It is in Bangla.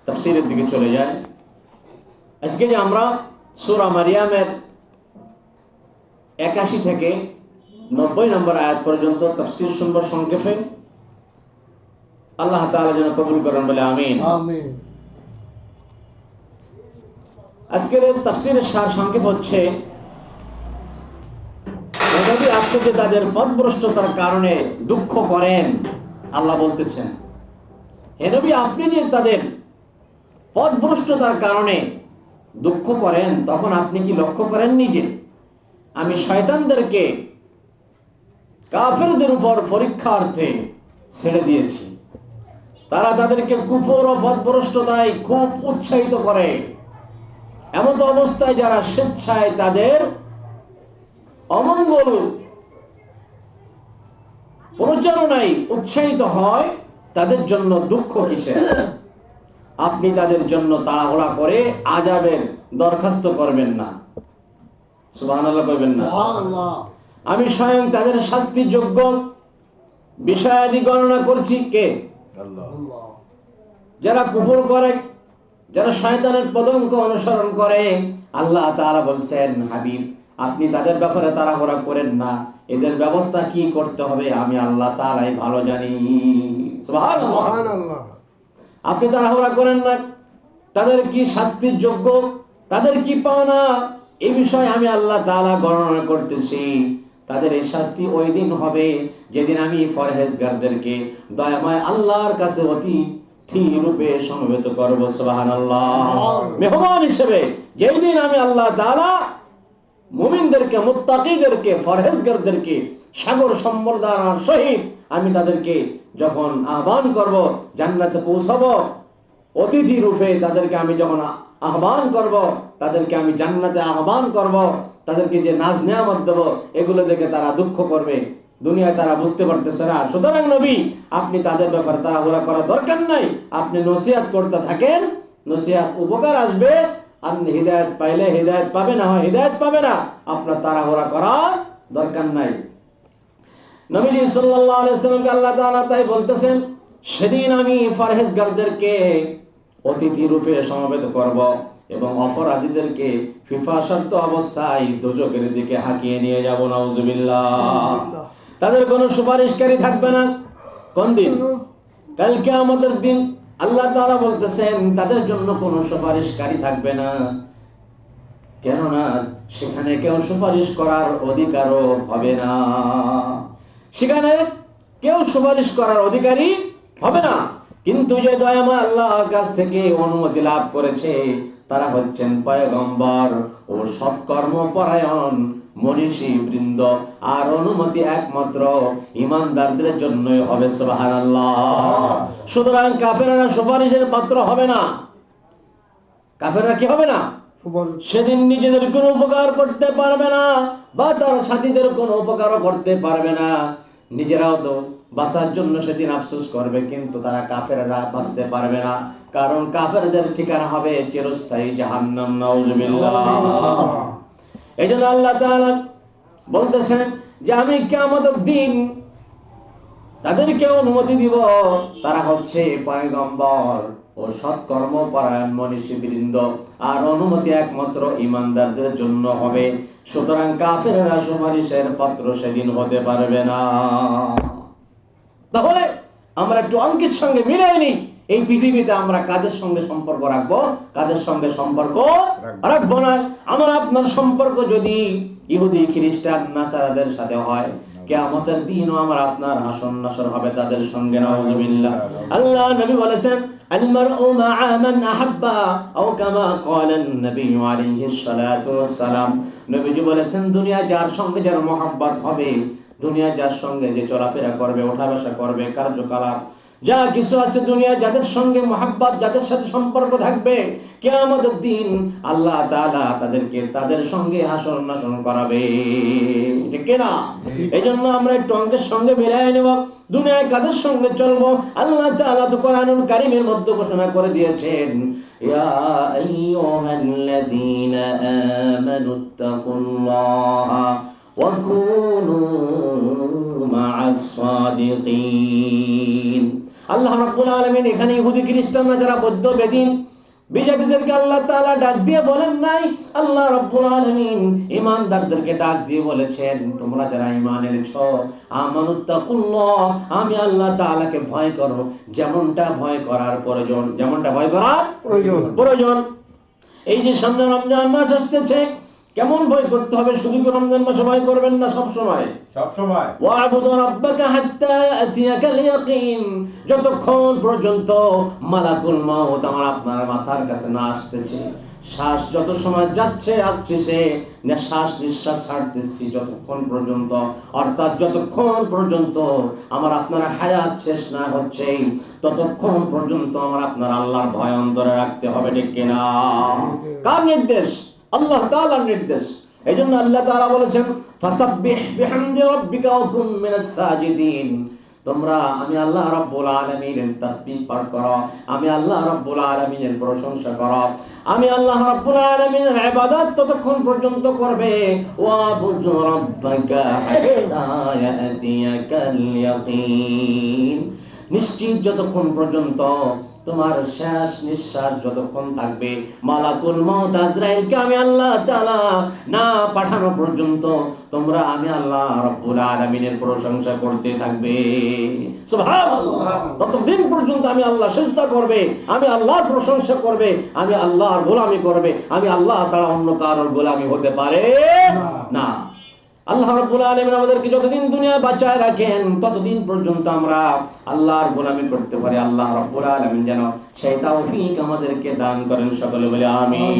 তাফসীরের দিকে চলে যাই। আজকে যে আমরা সূরা মারিয়ামের 81 থেকে 90 নম্বর আয়াত পর্যন্ত তাফসীর শুনব সংক্ষেপে। আল্লাহ তাআলা যেন কবুল করেন বলে আমিন। আমিন। আজকের তাফসীরের সার সংক্ষেপ হচ্ছে, নবী আপনি যে তাদের পথভ্রষ্টতার কারণে দুঃখ করেন, আল্লাহ বলতেছেন হে নবী আপনি যে তাদের পথভ্রষ্টতার কারণে দুঃখ করেন, তখন আপনি কি লক্ষ্য করেননি যে আমি শয়তানদেরকে কাফেরদের উপর পরীক্ষার্থে ছেড়ে দিয়েছি। তারা তাদেরকে কুফর ও পথভ্রষ্টতায় খুব উৎসাহিত করে। এমন তো অবস্থায় যারা স্বেচ্ছায় তাদের অমঙ্গল পরিচালনায় উৎসাহিত হয়, তাদের জন্য দুঃখ কিসের? আপনি তাদের জন্য তাড়াহুড়া করে আযাবের দরখাস্ত করবেন না। সুবহানাল্লাহ কইবেন না? সুবহানাল্লাহ। আমি স্বয়ং তাদের শাস্তির যোগ্য বিষয়াদি গণনা করছি। কে? আল্লাহ। যারা কুফর করে, যারা শয়তানের পদঙ্ক অনুসরণ করে, আল্লাহ তাআলা বলছেন হাবিব আপনি তাদের ব্যাপারে তাড়াহুড়া করেন না। এদের ব্যবস্থা কি করতে হবে আমি আল্লাহ তাআলাই ভালো জানি। সুবহানাল্লাহ। সুবহানাল্লাহ। আপনি তাড়াহুড়া করেন না। তাদের কি শাস্তির যোগ্য, তাদের কি পাওনা, এই বিষয়ে আমি আল্লাহ তাআলা গণনা করতেছি। তাদের এই শাস্তি ওই দিন হবে যেদিন আমি পরহেজগারদেরকে দয়াময় আল্লাহর কাছে অতিথি রূপে সমবেত করব। সুবহানাল্লাহ। মেহমান হিসেবে যেই দিন আমি আল্লাহ তাআলা মুমিনদেরকে, মুত্তাকিদেরকে, পরহেজগারদেরকে সাগর সম্বর্ধনার সহিত আমি তাদেরকে যখন আহ্বান করব, জান্নাতে পৌঁছাবো, অতিথি রূপে তাদেরকে আমি যখন আহ্বান করব, তাদেরকে আমি জান্নাতে আহ্বান করব, তাদেরকে যে নাজ নেয়ামত দেব, এগুলো দেখে তারা দুঃখ করবে। দুনিয়ায় তারা বুঝতে পারতেছে না। সুতরাং নবী আপনি তাদের ব্যাপারে তাড়াহুড়া করার দরকার নাই। আপনি নসিহত করতে থাকেন, নসিহত উপকার আসবে। আপনি হিদায়াত পাইলে হিদায়াত পাবে, না হয় হিদায়াত পাবে না। আপনার তাড়াহুড়া করার দরকার নাই। নবীজি সাল্লাল্লাহু আলাইহি ওয়াসাল্লামকে আল্লাহ তাআলা তাই বলতেছেন, সেদিন আমি পরহেজগারদেরকে অতিথি রূপে সমবেত করব এবং অপরাধীদেরকে ফিফাসক্ত অবস্থায় দোজখের দিকে হাঁকিয়ে নিয়ে যাব। নাউজুবিল্লাহ। তাদের কোনো সুপারিশকারী থাকবে না। কোন দিন? কাল কিয়ামতের দিন। আল্লাহ তাআলা বলতেছেন তাদের জন্য কোনো সুপারিশকারী থাকবে না। কেননা সেখানে কেউ সুপারিশ করার অধিকারও হবে না। সেখানে কেউ সুপারিশ করার অধিকারী হবে না। কিন্তু যে দয়াময় আল্লাহর কাছ থেকে অনুমতি লাভ করেছে, তারা হচ্ছেন পয়গম্বর ও সৎকর্মপরায়ণ মনীষী বৃন্দ। আর অনুমতি একমাত্র ঈমানদারদের জন্যই হবে। সুবহানাল্লাহ। সুতরাং কাফেররা সুপারিশের পাত্র হবে না। কাফেররা কি হবে না? সেদিন নিজেদের কোনো উপকার করতে পারবে না, বা তার সাথীদের কোনো উপকারও করতে পারবে না। নিজেরাও তো বাঁচার জন্য সেদিন আফসোস করবে, কিন্তু তারা কাফেররা বাঁচতে পারবে না। কারণ কাফেরদের ঠিকানা হবে চিরস্থায়ী জাহান্নাম। নাউজুবিল্লাহ। এইজন্য আল্লাহ তাআলা বলতেছেন যে আমি কিয়ামতের দিন তাদেরকে অনুমতি দিব, তারা হচ্ছে পয়গম্বর ও সৎকর্মপরায়ণ মনীষীবৃন্দ। আর অনুমতি একমাত্র ঈমানদারদের জন্য হবে। সুতরাং কাফেররা সুপারিশের পাত্র সেদিন হতে পারবে না। তাহলে আমরা একটু অঙ্কের সঙ্গে মিলাই নিই, এই পৃথিবীতে আমরা কাদের সঙ্গে সম্পর্ক রাখবো, কাদের সঙ্গে সম্পর্ক রাখবো না। আমার আপনার সম্পর্ক যদি ইহুদি, খ্রিস্টান, নাসারাদের সাথে হয়, কিয়ামতের দিনও আমার আপনার হাসর নাসর হবে তাদের সঙ্গে। নাউজুবিল্লাহ। আল্লাহ নবী বলেছেন المرء مع من أحب أو كما قال النبي عليه الصلاة والسلام। নবীজি বলেছেন দুনিয়া যার সঙ্গে যার মহব্বত হবে, দুনিয়া যার সঙ্গে যে চলাফেরা করবে, ওঠা বসা করবে, কার্যকলাপ যা কিছু আছে, দুনিয়া যাদের সঙ্গে মহব্বত, যাদের সাথে সম্পর্ক থাকবে, কিয়ামতের দিন আল্লাহ তাআলা তাদেরকে তাদের সঙ্গে হাসর নাসর করাবে। ঠিক না? এইজন্য আমরা একটু অঙ্কের সঙ্গে মিলাই নেব। দুনিয়ায় কাদের সঙ্গে চলবো? আল্লাহ তাআলা তো কোরআনুল কারীমের মধ্যে ঘোষণা করে দিয়েছেন, ইয়া আইয়ুহাল্লাযীনা আমানুত্তাকুল্লাহা ওয়া কুনু মা'আস সাদিকিন। আল্লাহ রাব্বুল আলামিন এখানে ইহুদি খ্রিস্টানরা যারা বৌদ্ধ বেদিন বিজাতিদেরকে আল্লাহ তাআলা ডাক দিয়ে বলেন নাই, আল্লাহ রাব্বুল আলামিন ঈমানদারদেরকে ডাক দিয়ে বলেছেন, তোমরা যারা ঈমান এনেছো আমানুত্তাকুল্লাহ, আমি আল্লাহ তাআলাকে ভয় করো যেমনটা ভয় করার প্রয়োজন, যেমনটা ভয় করার প্রয়োজন। এই যে সামনে রমজান মাস আসতেছে, কেমন ভয় করতে হবে? শুধু কি রমজান মাসে ভয় করবেন না, সব সময় ওয়া'বুদু রাব্বাকা হাত্তা ইয়াতিয়াকাল ইয়াকিন, যতক্ষণ পর্যন্ত মালাকুল মাউত আমার আপনার মাথার কাছে না আসতেছে, শ্বাস যত সময় যাচ্ছে আসছে, শ্বাস নিঃশ্বাস ছাড়তেছি, যতক্ষণ পর্যন্ত, অর্থাৎ যতক্ষণ পর্যন্ত আমার আপনার হায়াত শেষ না হচ্ছে, ততক্ষণ পর্যন্ত আমার আপনার আল্লাহর ভয় অন্তরে রাখতে হবে, ঠিক কিনা? কার নির্দেশ? আল্লাহ তাআলার নির্দেশ। এইজন্য আল্লাহ তাআলা বলেছেন, ফাসাব্বিহ বিহামদি রাব্বিকা ওয়া কুন মিনাস সাজিদিন, তোমরা আমি আল্লাহ রাব্বুল আলামিনের তাসবিহ পাঠ করো, আমি আল্লাহ রাব্বুল আলামিনের প্রশংসা করো, আমি আল্লাহ রাব্বুল আলামিনের ইবাদত ততক্ষণ পর্যন্ত করবে, ওয়া'বুদু রাব্বাকা হাত্তা ইয়াতিয়াকাল ইয়াকিন, নিশ্চিত যতক্ষণ পর্যন্ত তোমার শেষ নিঃশ্বাস যতক্ষণ থাকবে, মালাকুল মউত আজরাইলকে আমি আল্লাহ তাআলা না পাঠানো পর্যন্ত তোমরা আমি আল্লাহ রাব্বুল আলামিনের প্রশংসা করতে থাকবে। সুবহানাল্লাহ। ততদিন পর্যন্ত আমি আল্লাহ সিজদা করবে, আমি আল্লাহর প্রশংসা করবে, আমি আল্লাহর গোলামি করবে, আমি আল্লাহ ছাড়া অন্য কারোর গোলামি হতে পারে না। আল্লাহ রাব্বুল আলামিন আমাদেরকে যতদিন দুনিয়ায় বাঁচায় রাখেন ততদিন পর্যন্ত আমরা আল্লাহর গোলামি করতে পারি। আল্লাহ রাব্বুল আলামিন যেন সেই তৌফিক আমাদেরকে দান করেন, সকলে বলে আমিন।